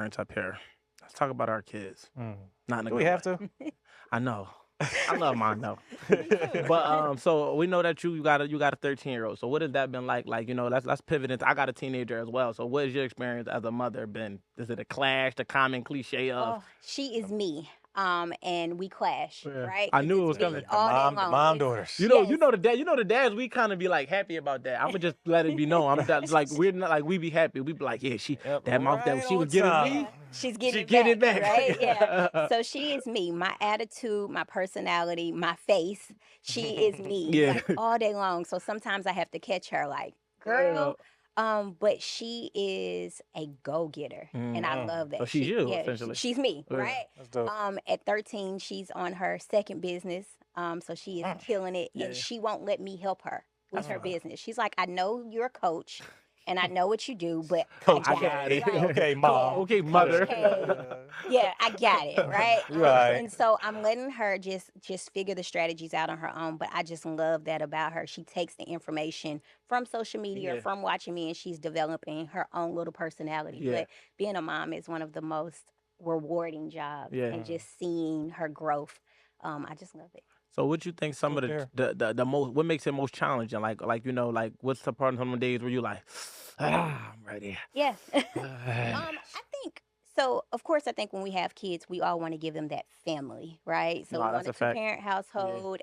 parents up here. Let's talk about our kids. Mm. Not in a Do we good have way. to? I know. I love mine though. Me too. But so we know that you got a 13-year-old. So what has that been like? Like, let's pivot into I got a teenager as well. So what has your experience as a mother been? Is it a clash, the common cliche of Oh, she is me. And we clash, yeah. right? I Because knew it it's was me coming. all day The long. mom It's daughters. yes. The dads, we kind of be like happy about that. I'ma just let it be known. Like we're not like we be happy. We be like, yeah, Yep, that mouth that right she on was giving time. me, Yeah, she's getting she it getting back, it back. right? Yeah. So she is me. My attitude, my personality, my face. She is me, Yeah. like all day long. So sometimes I have to catch her, like, Yeah. girl. But she is a go-getter, and I Mm. love So that. she's you, Yeah, essentially. she's me, Yeah. right? That's dope. At 13, she's on her second business. So she is killing it, Yeah. and she won't let me help her with That's her fine. business. She's like, I know you're a coach, and I know what you do, but Coach I I got got it. it. Right? Okay, mom. Okay, mother. Okay. Yeah, I got it, right? You right. And so I'm letting her just figure the strategies out on her own. But I just love that about her. She takes the information from social media or Yeah. from watching me, and she's developing her own little personality. Yeah. But being a mom is one of the most rewarding jobs, Yeah. and just seeing her growth. I just love it. So what you think some Cool of there. the most what makes it most challenging? Like what's the part of some of the days where you like, I'm ready. Yeah. I think so. Of course, I think when we have kids, we all want to give them that family, right? So No, we that's want a a fact. two-parent household.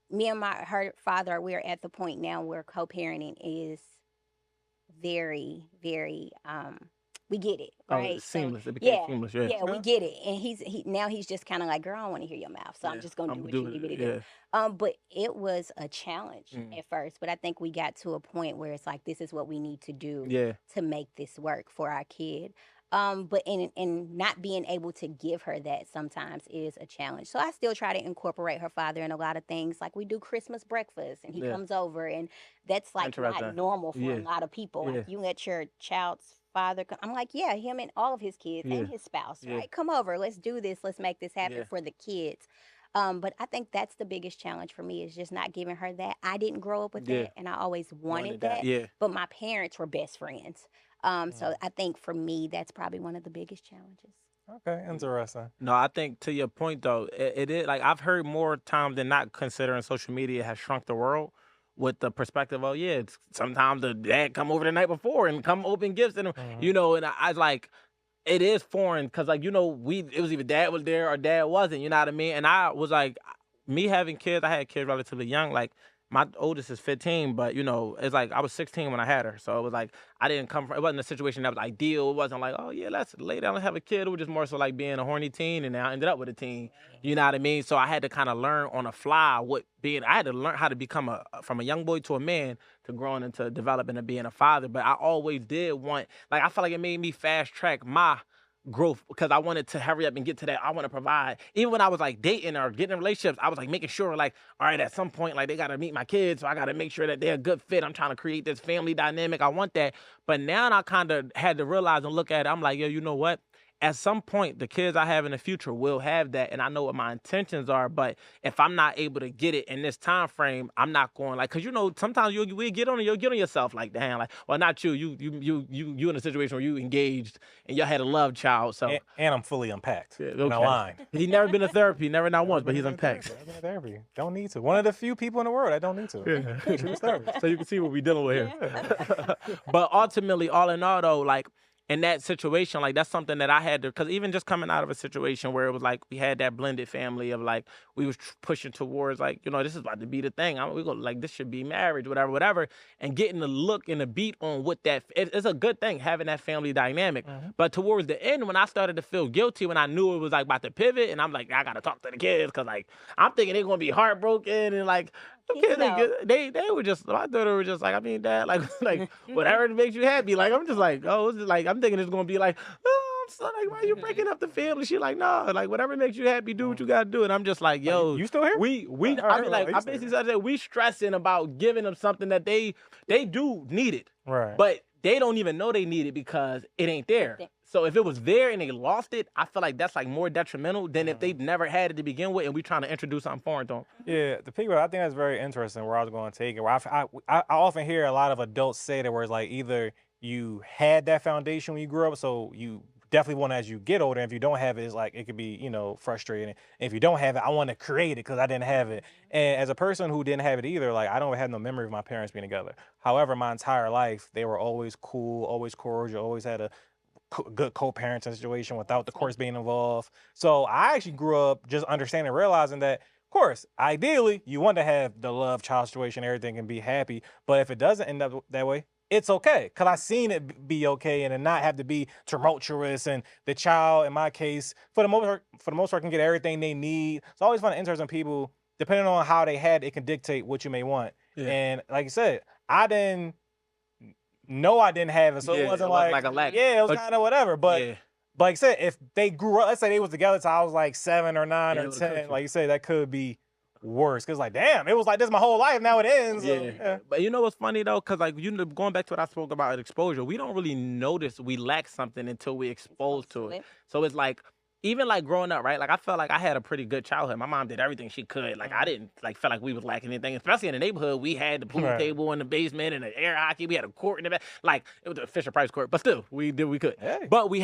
Me and her father, we're at the point now where co-parenting is very, very. We get it, Oh, right? it's So seamless. It became yeah, seamless. Yeah. yeah, we Yeah. get it. And now he's just kind of like, girl, I don't want to hear your mouth, so I'm Yeah. just gonna do I'm what you doing need me to it. do. Yeah. But it was a challenge Mm. at first, but I think we got to a point where it's like this is what we need to do Yeah. to make this work for our kid. But in not being able to give her that sometimes is a challenge. So I still try to incorporate her father in a lot of things. Like we do Christmas breakfast and he Yeah. comes over, and that's like not Interesting. normal for a Yeah. lot of people. Yeah. Like you let your child's father come. I'm like, yeah, him and all of his kids Yeah. and his spouse, Yeah. right? Come over, let's do this, let's make this happen Yeah. for the kids. But I think that's the biggest challenge for me is just not giving her that. I didn't grow up with Yeah. that, and I always wanted that. that. Yeah. But my parents were best friends. So I think for me, that's probably one of the biggest challenges. Okay, interesting. No, I think to your point though, it is like I've heard more times than not considering social media has shrunk the world with the perspective of yeah, sometimes the dad come over the night before and come open gifts and and I was like it is foreign because like it was either dad was there or dad wasn't, you know what I mean? And I was like me having kids, I had kids relatively young, like my oldest is 15, but it's like I was 16 when I had her. So it was like I didn't come from it wasn't a situation that was ideal. It wasn't like, oh yeah, let's lay down and have a kid. It was just more so like being a horny teen and now I ended up with a teen. You know what I mean? So I had to kind of learn on the fly I had to learn how to become from a young boy to a man to growing into developing and being a father. But I always did want like I felt like it made me fast track my growth because I wanted to hurry up and get to that. I want to provide. Even when I was like dating or getting in relationships, I was like making sure like, all right, at some point, like they got to meet my kids. So I got to make sure that they're a good fit. I'm trying to create this family dynamic. I want that. But now I kind of had to realize and look at it. I'm like, yo, you know what? At some point, the kids I have in the future will have that, and I know what my intentions are. But if I'm not able to get it in this time frame, I'm not going like, cause sometimes you'll get on yourself like, damn, like, well, not you, you in a situation where you engaged and y'all had a love child, so And I'm fully unpacked yeah, and aligned. He never been to therapy, never not once, but he's Been to unpacked. therapy. I've been to therapy. Don't need to. One of the few people in the world I don't need to. Yeah. True story. So you can see what we dealing with here. But ultimately, all in all, though, like in that situation, like that's something that I had to, because even just coming out of a situation where it was like we had that blended family of like we was pushing towards like this is about to be the thing. We go like this should be marriage, whatever, and getting the look and the beat on what it's a good thing having that family dynamic. But towards the end, when I started to feel guilty, when I knew it was like about to pivot, and I'm like I gotta talk to the kids because like I'm thinking they're gonna be heartbroken and like. Okay, they were just my daughter was just like I mean dad like whatever makes you happy like I'm just like oh it's just like I'm thinking it's gonna be like oh I'm so like why you breaking up the family she like no like whatever makes you happy do what you gotta do and I'm just like yo You still here? we I I mean like you I still basically said that we stressing about giving them something that they do need it Right. but they don't even know they need it because it ain't there. So if it was there and they lost it, I feel like that's like more detrimental than if they never had it to begin with and we trying to introduce something foreign to them. Yeah, the people, I think that's very interesting where I was going to take it. Where I often hear a lot of adults say that where it's like either you had that foundation when you grew up, so you definitely want as you get older. And if you don't have it, it's like it could be, you know, frustrating. And if you don't have it, I want to create it because I didn't have it. And as a person who didn't have it either, like I don't have no memory of my parents being together. However, my entire life they were always cool, always cordial, always had a good co-parenting situation without the course being involved. So I actually grew up just understanding, realizing that, of course, ideally you want to have the love child situation, everything and be happy. But if it doesn't end up that way, it's okay. Cause I seen it be okay and it not have to be tumultuous. And the child, in my case, for the most part, can get everything they need. It's always fun to interesting people, depending on how they had, it can dictate what you may want. Yeah. And like you said, I didn't have it, so Yeah, it wasn't it wasn't like, like a lack. yeah, it was But- kind of whatever. But yeah. like I said, if they grew up, let's say they was together till I was like 7 or 9 Yeah, or it would've cooked 10, you. like you say, that could be worse. Cause like, damn, it was like this my whole life. Now it ends. So, Yeah. But you know what's funny though? Because like going back to what I spoke about exposure, we don't really notice we lack something until we exposed to it. So it's like, even like growing up, right? Like I felt like I had a pretty good childhood. My mom did everything she could. Like I didn't like feel like we was lacking anything, especially in the neighborhood. We had the pool Right. table in the basement and the air hockey. We had a court in the back. Like it was a Fisher Price court, but still we did what we could. Hey. But we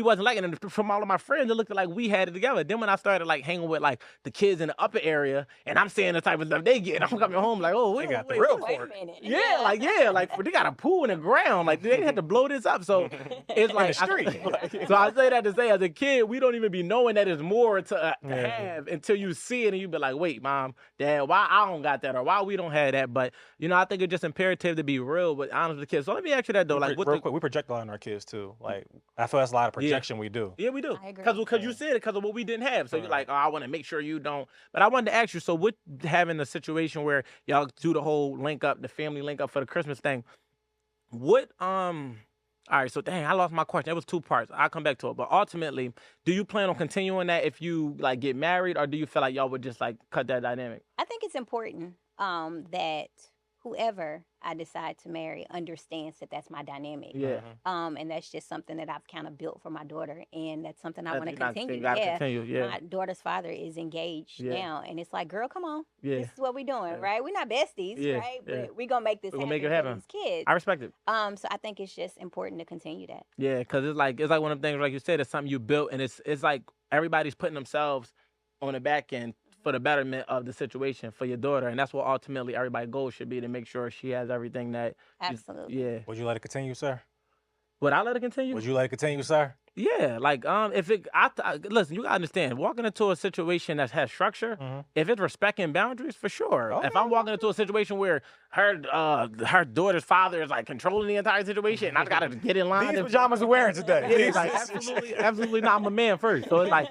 wasn't lacking. And from all of my friends, it looked like we had it together. Then when I started like hanging with like the kids in the upper area, and I'm seeing the type of stuff they get, I'm coming home like, oh, They got the wait, real Wait a court. minute. yeah, like they got a pool in the ground. Like they had to blow this up. So it's like the street. so I say that to say, as a kid, we don't even be knowing that there's more to Yeah. have until you see it and you be like, wait, mom, dad, why I don't got that or why we don't have that. But you know, I think it's just imperative to be real but honest with the kids. So let me ask you that though, like, what real the, quick, we project a lot on our kids too. Like I feel that's a lot of projection we do. yeah, we do. I agree. Because you said it because of what we didn't have. So you're Right. like, oh, I want to make sure you don't. But I wanted to ask you, so what having a situation where y'all do the whole link up, the family link up for the Christmas thing, what all right, so dang, I lost my question. It was 2 parts. I'll come back to it. But ultimately, do you plan on continuing that if you like get married, or do you feel like y'all would just like cut that dynamic? I think it's important that whoever I decide to marry understands that that's my dynamic. Yeah. And that's just something that I've kind of built for my daughter, and that's something I want to You gotta- continue. you gotta Yeah. continue. Yeah. My daughter's father is engaged Yeah. now, and it's like, girl, come on. Yeah. This is what we're doing, Yeah. right? We're not besties, Yeah, right? yeah. We're gonna make this We're gonna happen make it for happen. these kids. I respect it. So I think it's just important to continue that. Yeah, because it's like one of the things, like you said, it's something you built, and it's like everybody's putting themselves on the back end for the betterment of the situation for your daughter, and that's what ultimately everybody's goal should be, to make sure she has everything that. Absolutely. Yeah. Would you let it continue, sir? Would I let it continue? Would you let it continue, sir? Yeah, like if it, listen, you gotta understand, walking into a situation that has structure, Mhm. if it's respecting boundaries, for sure. Oh, If yeah, I'm walking into a situation where her daughter's father is like controlling the entire situation, and I gotta get in line. These and- pajamas are wearing today. Yeah, it's like absolutely not. I'm a man first, so it's like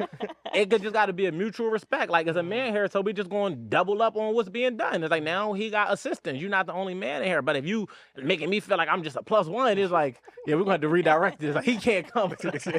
it just got to be a mutual respect. Like as a man here, so we just going to double up on what's being done. It's like now he got assistants. You're not the only man in here. But if you making me feel like I'm just a +1, it's like yeah, we're going to have to redirect this. Like he can't come to this.